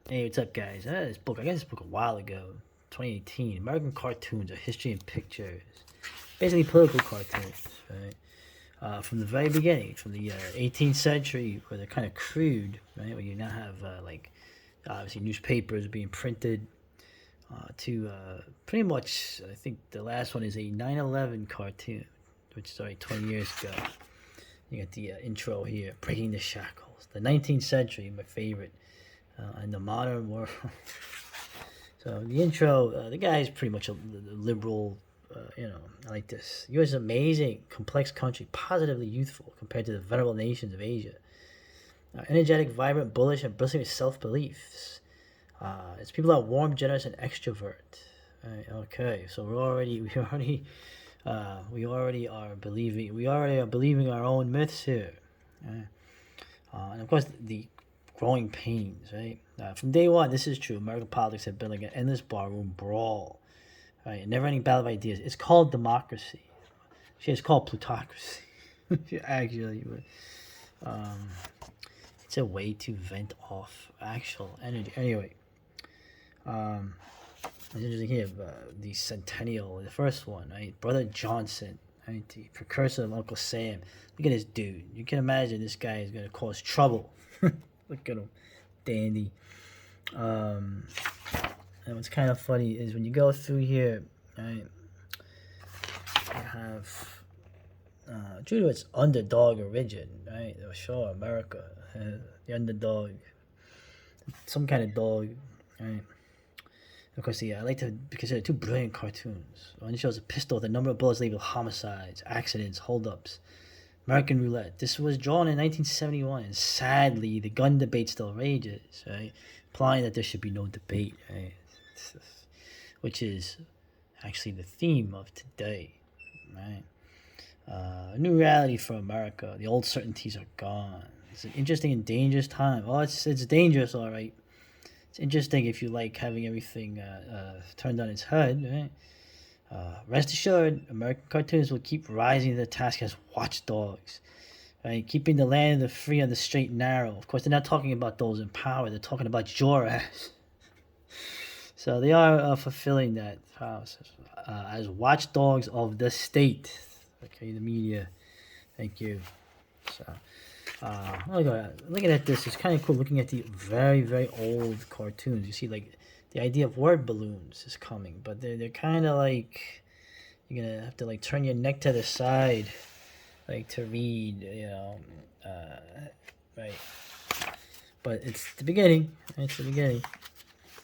Hey, what's up, guys? I got this book a while ago, 2018. American Cartoons: A History in Pictures. Basically, political cartoons, right? From the very beginning, from the 18th century, where they're kind of crude, right? Where you now have obviously newspapers being printed, to pretty much, I think the last one is a 9/11 cartoon, which started 20 years ago. You got the intro here, breaking the shackles. The 19th century, my favorite, and the modern world. So the intro, the guy is pretty much a liberal. I like this. U.S. is amazing, complex country, positively youthful compared to the venerable nations of Asia. Energetic, vibrant, bullish, and bristling with self-beliefs. Its people are warm, generous, and extrovert. Okay, so we already are believing our own myths here. And of course, the growing pains, right? From day one, this is true. American politics have been like an endless barroom brawl, right? A never-ending battle of ideas. It's called democracy. Actually, it's called plutocracy. Actually, but, it's a way to vent off actual energy. Anyway, it's interesting here. The Centennial, the first one, right? Brother Johnson, right? The precursor of Uncle Sam. Look at this dude. You can imagine this guy is gonna cause trouble. Look at him, dandy. Um, and what's kind of funny is when you go through here, right? You have due to its underdog origin, right? Sure, America, the underdog, some kind of dog, right? Of course, I like to consider two brilliant cartoons. One shows a pistol with a number of bullets labeled homicides, accidents, holdups. American Roulette. This was drawn in 1971, and sadly, the gun debate still rages, right? Implying that there should be no debate, right? Which is actually the theme of today, right? A new reality for America. The old certainties are gone. It's an interesting and dangerous time. Oh, it's dangerous, all right. It's interesting if you like having everything turned on its head, right? Rest assured, American cartoons will keep rising to the task as watchdogs, right? Keeping the land of the free on the straight and narrow. Of course, they're not talking about those in power. They're talking about your ass. So they are fulfilling that promise as watchdogs of the state. Okay, the media. Thank you. So, looking at this, it's kind of cool. Looking at the very, very old cartoons, you see like the idea of word balloons is coming, but they're kind of like you're gonna have to like turn your neck to the side, like to read, right. But it's the beginning. It's the beginning,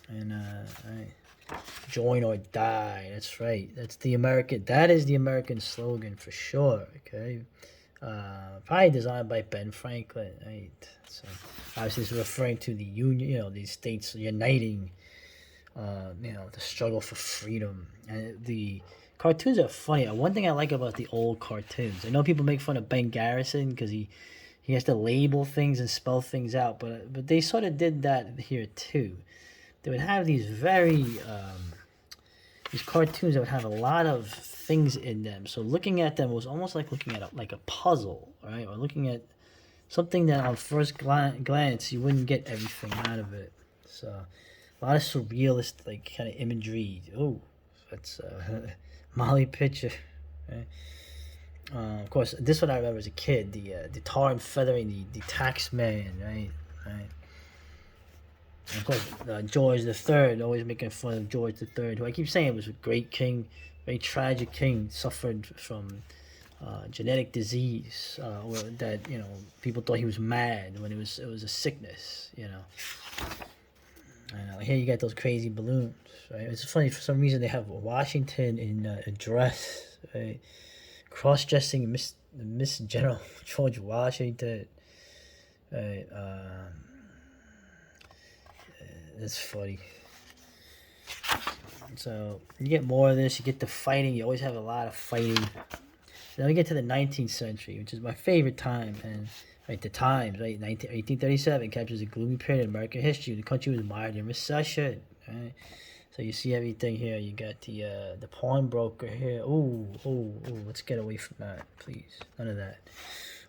and right. Join or die. That's right. That's the American. That is the American slogan for sure. Okay. Probably designed by Ben Franklin, right? So obviously, it's referring to the union, these states uniting, the struggle for freedom. And the cartoons are funny. One thing I like about the old cartoons, I know people make fun of Ben Garrison because he has to label things and spell things out, but they sort of did that here too. They would have these cartoons that would have a lot of things in them. So looking at them was almost like looking at like a puzzle, right? Or looking at something that on first glance you wouldn't get everything out of it. So a lot of surrealist like kind of imagery. Oh, that's Molly Pitcher. Right? Of course, this one I remember as a kid. The tar and feathering the tax man, right? Right. And of course, George the Third, always making fun of George the Third, who I keep saying was a great king, very tragic king, suffered from genetic disease, that people thought he was mad when it was a sickness, And here you got those crazy balloons, right? It's funny for some reason they have Washington in a dress, right? Cross-dressing Miss General George Washington, right? That's funny. So you get more of this. You get the fighting. You always have a lot of fighting. Then we get to the 19th century, which is my favorite time, and right, the times, right, 1837 captures a gloomy period in American history. The country was mired in recession, right? So you see everything here. You got the pawnbroker here. Oh, let's get away from that, please. None of that.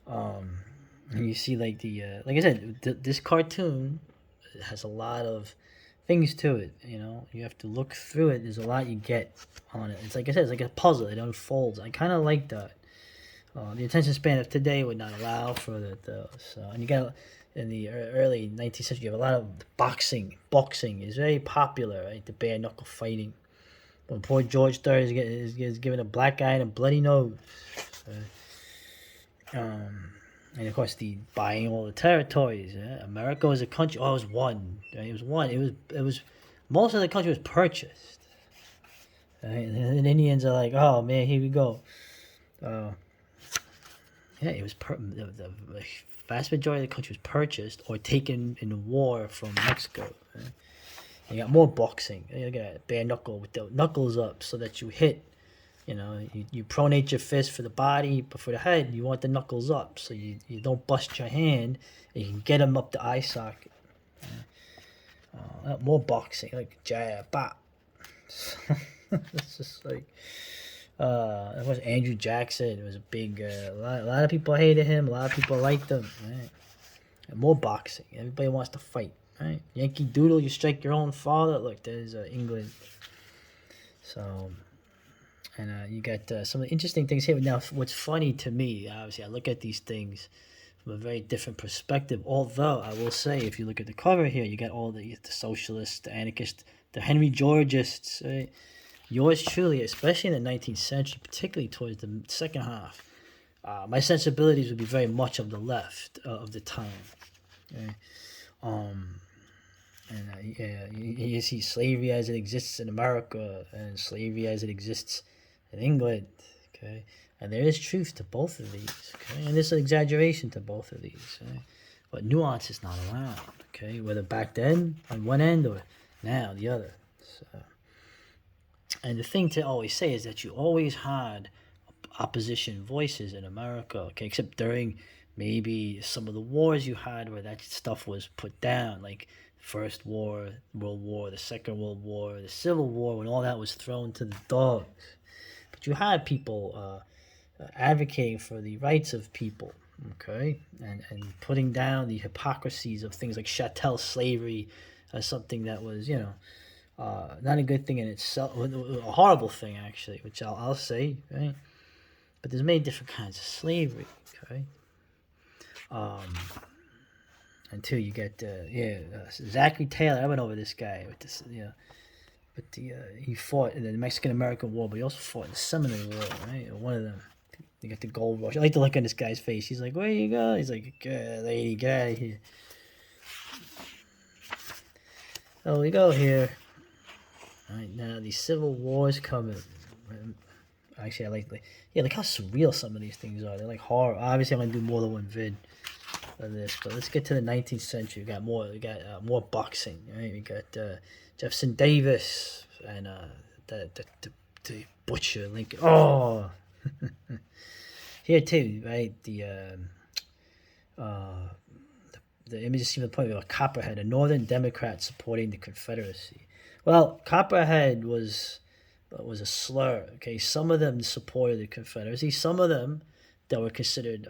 And you see like the like I said, this cartoon it has a lot of things to it. You have to look through it. There's a lot you get on it. It's like I said, it's like a puzzle. It unfolds. I kind of like that. The attention span of today would not allow for that, though. So, and you got in the early 19th century, you have a lot of boxing. Boxing is very popular, right? The bare knuckle fighting. When poor George III is given a black eye and a bloody nose. And of course, the buying all the territories. America was a country. Oh, it was one. Right? It was one. It was most of the country was purchased. Right? And the Indians are like, oh man, here we go. Yeah, it was the vast majority of the country was purchased or taken in the war from Mexico. Right? You got more boxing. You got bare knuckle with the knuckles up so that you hit. You pronate your fist for the body, but for the head, you want the knuckles up so you don't bust your hand and you can get them up the eye socket. More boxing, like jab, bop. It's just like, it was Andrew Jackson. It was a big, a lot of people hated him, a lot of people liked him. Right? And more boxing. Everybody wants to fight. Right? Yankee Doodle, you strike your own father. Look, there's England. So. And you got some interesting things here. Now, what's funny to me, obviously, I look at these things from a very different perspective. Although, I will say, if you look at the cover here, you got all the socialists, the anarchists, the Henry Georgists. Right? Yours truly, especially in the 19th century, particularly towards the second half, my sensibilities would be very much of the left of the time. Okay? And you see slavery as it exists in America and slavery as it exists in England, okay? And there is truth to both of these, okay? And there's an exaggeration to both of these, okay? But nuance is not allowed, okay? Whether back then on one end or now the other. So, and the thing to always say is that you always had opposition voices in America, okay? Except during maybe some of the wars you had where that stuff was put down, like First World War, the Second World War, the Civil War, when all that was thrown to the dogs. But you had people advocating for the rights of people, okay, and putting down the hypocrisies of things like chattel slavery as something that was, not a good thing in itself, a horrible thing actually, which I'll say, right? But there's many different kinds of slavery, okay. Until you get Zachary Taylor. I went over this guy with this, but he fought in the Mexican-American War, but he also fought in the Seminole War, right? One of them. You got the gold rush. I like to look on this guy's face. He's like, "Where you go?" He's like, "Lady, get out of here." Oh, we go here. All right, now these civil wars coming. Actually, I like how surreal some of these things are. They're like horror. Obviously, I'm gonna do more than one vid of this, but let's get to the 19th century. We got more boxing, right? We got Jefferson Davis and the butcher Lincoln. Oh, here too, right? The images seem to point to a Copperhead, a Northern Democrat supporting the Confederacy. Well, Copperhead was a slur. Okay, some of them supported the Confederacy. Some of them that were considered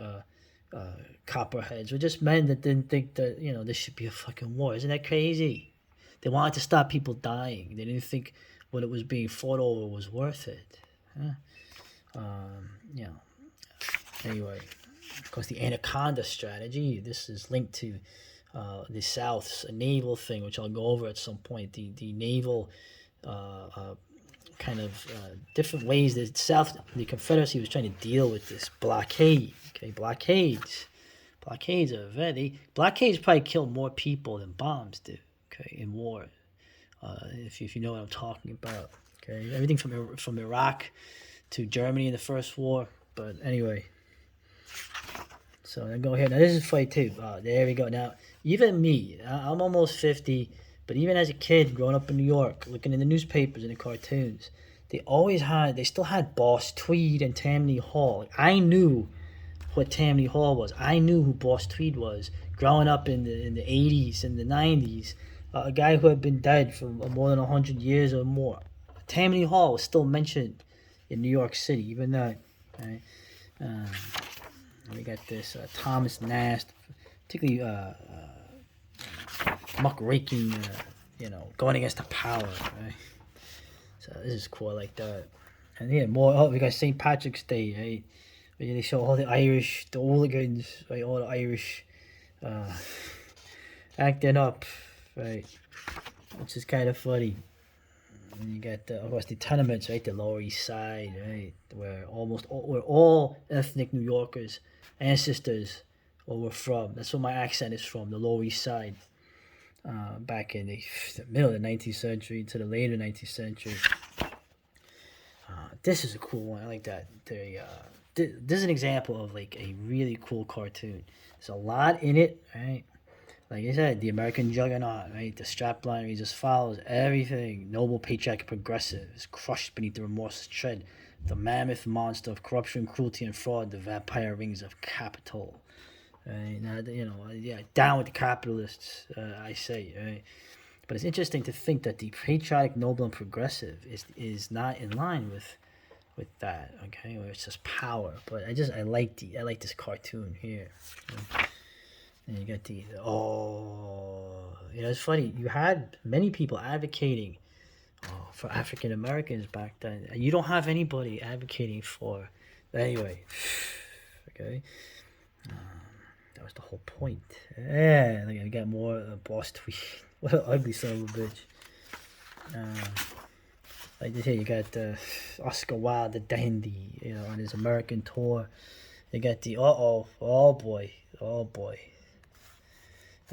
Copperheads were just men that didn't think that this should be a fucking war. Isn't that crazy? They wanted to stop people dying. They didn't think what it was being fought over was worth it. Anyway, of course, the Anaconda strategy. This is linked to the South's naval thing, which I'll go over at some point. The naval kind of different ways that the Confederacy was trying to deal with this blockade. Okay, blockades probably kill more people than bombs do. Okay, in war, if you know what I'm talking about. Okay, everything from Iraq to Germany in the First War. But anyway, so I go here. Now this is funny too. There we go. Now even me, I'm almost 50. But even as a kid growing up in New York, looking in the newspapers and the cartoons, they still had Boss Tweed and Tammany Hall. Like, I knew what Tammany Hall was. I knew who Boss Tweed was growing up in the 80s and the 90s. A guy who had been dead for more than 100 years or more. Tammany Hall was still mentioned in New York City, even though. Right? We got this Thomas Nast, particularly muckraking, going against the power, right? So this is cool, I like that. And yeah, more. Oh, we got St. Patrick's Day, right? Where they show all the Irish, the hooligans, right? All the Irish uh, acting up, right? Which is kind of funny. And you got, of course, the tenements, right? The Lower East Side, right? Where all ethnic New Yorkers, ancestors, were from. That's where my accent is from, the Lower East Side. Back in the middle of the 19th century to the later 19th century. This is a cool one. I like that. This is an example of like a really cool cartoon. There's a lot in it, right? Like I said, the American juggernaut, right? The strapline, he just follows everything. Noble, patriotic, progressive is crushed beneath the remorseless tread. The mammoth monster of corruption, cruelty, and fraud. The vampire rings of capital. Right? Now, yeah, down with the capitalists, I say, right? But it's interesting to think that the patriotic, noble, and progressive is not in line with that, okay? Or it's just power. But I like this cartoon here. And you get it's funny. You had many people advocating for African Americans back then. You don't have anybody advocating for, anyway, okay? That was the whole point. Yeah, I got more boss tweet. What an ugly son of a bitch. Like this here, you got Oscar Wilde, the dandy, on his American tour. You got the oh boy. You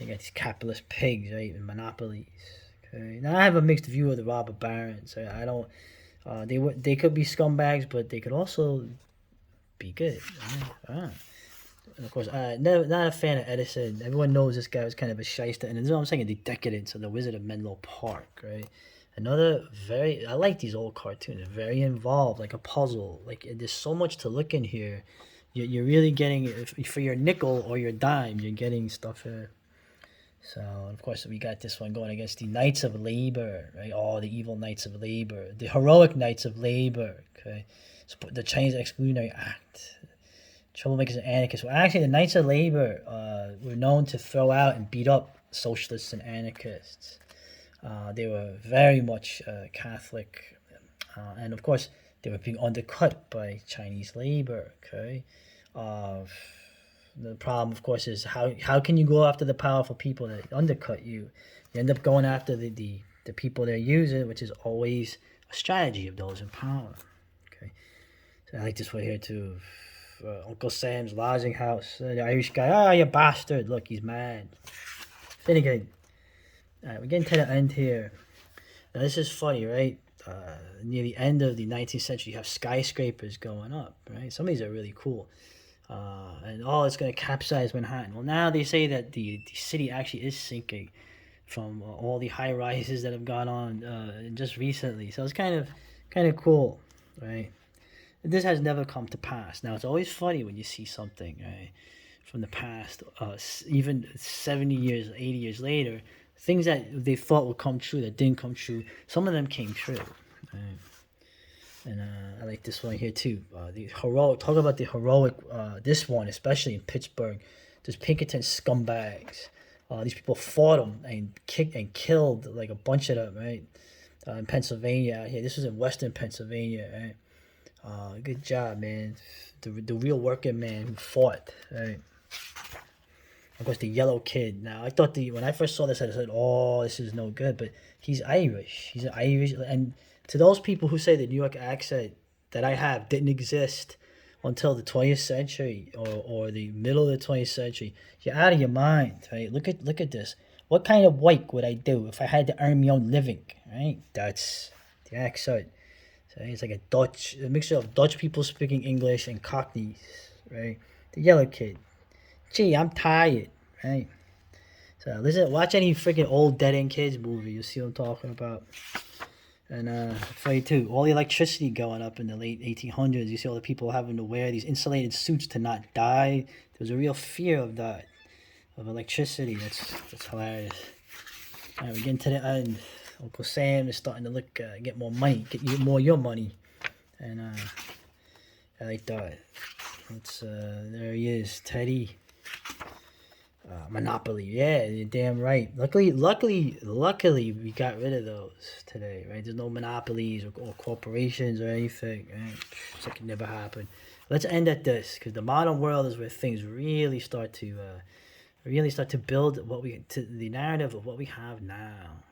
got these capitalist pigs, right, and monopolies. Okay, now I have a mixed view of the robber barons. I don't. They could be scumbags, but they could also be good. Right? And of course, not a fan of Edison. Everyone knows this guy was kind of a shyster, and this is what I'm saying, the decadence of the Wizard of Menlo Park, right? I like these old cartoons. They're very involved, like a puzzle. Like there's so much to look in here. You're really getting, for your nickel or your dime, you're getting stuff here. So, of course, we got this one going against the Knights of Labor, right? Oh, the evil Knights of Labor. The heroic Knights of Labor, okay? So, the Chinese Exclusionary Act. Troublemakers and anarchists. Well, actually, the Knights of Labor were known to throw out and beat up socialists and anarchists. They were very much Catholic. And, of course, they were being undercut by Chinese labor, okay? The problem, of course, is how can you go after the powerful people that undercut you? You end up going after the people they're using, which is always a strategy of those in power. Okay, so I like this one here too. Uncle Sam's lodging house. The Irish guy, you bastard! Look, he's mad. Finnegan. All right, we're getting to the end here. Now this is funny, right? Near the end of the 19th century, you have skyscrapers going up, right? Some of these are really cool. And it's going to capsize Manhattan. Well, now they say that the city actually is sinking from all the high rises that have gone on just recently. So it's kind of cool, right? This has never come to pass. Now it's always funny when you see something, right, from the past, even 70 years, 80 years later, things that they thought would come true that didn't come true. Some of them came true. Right? And I like this one here too. Talk about the heroic. This one, especially in Pittsburgh, those Pinkerton scumbags. These people fought them and kicked and killed like a bunch of them, right? In Pennsylvania out here. This was in Western Pennsylvania, right? Good job, man. The real working man who fought, right? Of course, the yellow kid. Now, I thought when I first saw this, I said, "Oh, this is no good." But he's Irish. He's Irish, and to those people who say the New York accent that I have didn't exist until the 20th century or the middle of the 20th century, you're out of your mind, right? Look at this. What kind of work would I do if I had to earn my own living, right? That's the accent. So it's like a mixture of Dutch people speaking English and Cockneys, right? The yellow kid. Gee, I'm tired, right? So watch any freaking old Dead End Kids movie. You'll see what I'm talking about. And funny too, all the electricity going up in the late 1800s. You see all the people having to wear these insulated suits to not die. There was a real fear of that, of electricity. That's hilarious. All right, we're getting to the end. Uncle Sam is starting to get more money, get you more your money, and I like that. There he is, Teddy. Monopoly. Yeah, you're damn right. Luckily, we got rid of those today, right? There's no monopolies or corporations or anything. Right? It's like it never happened. Let's end at this, because the modern world is where things really start to build what we to the narrative of what we have now.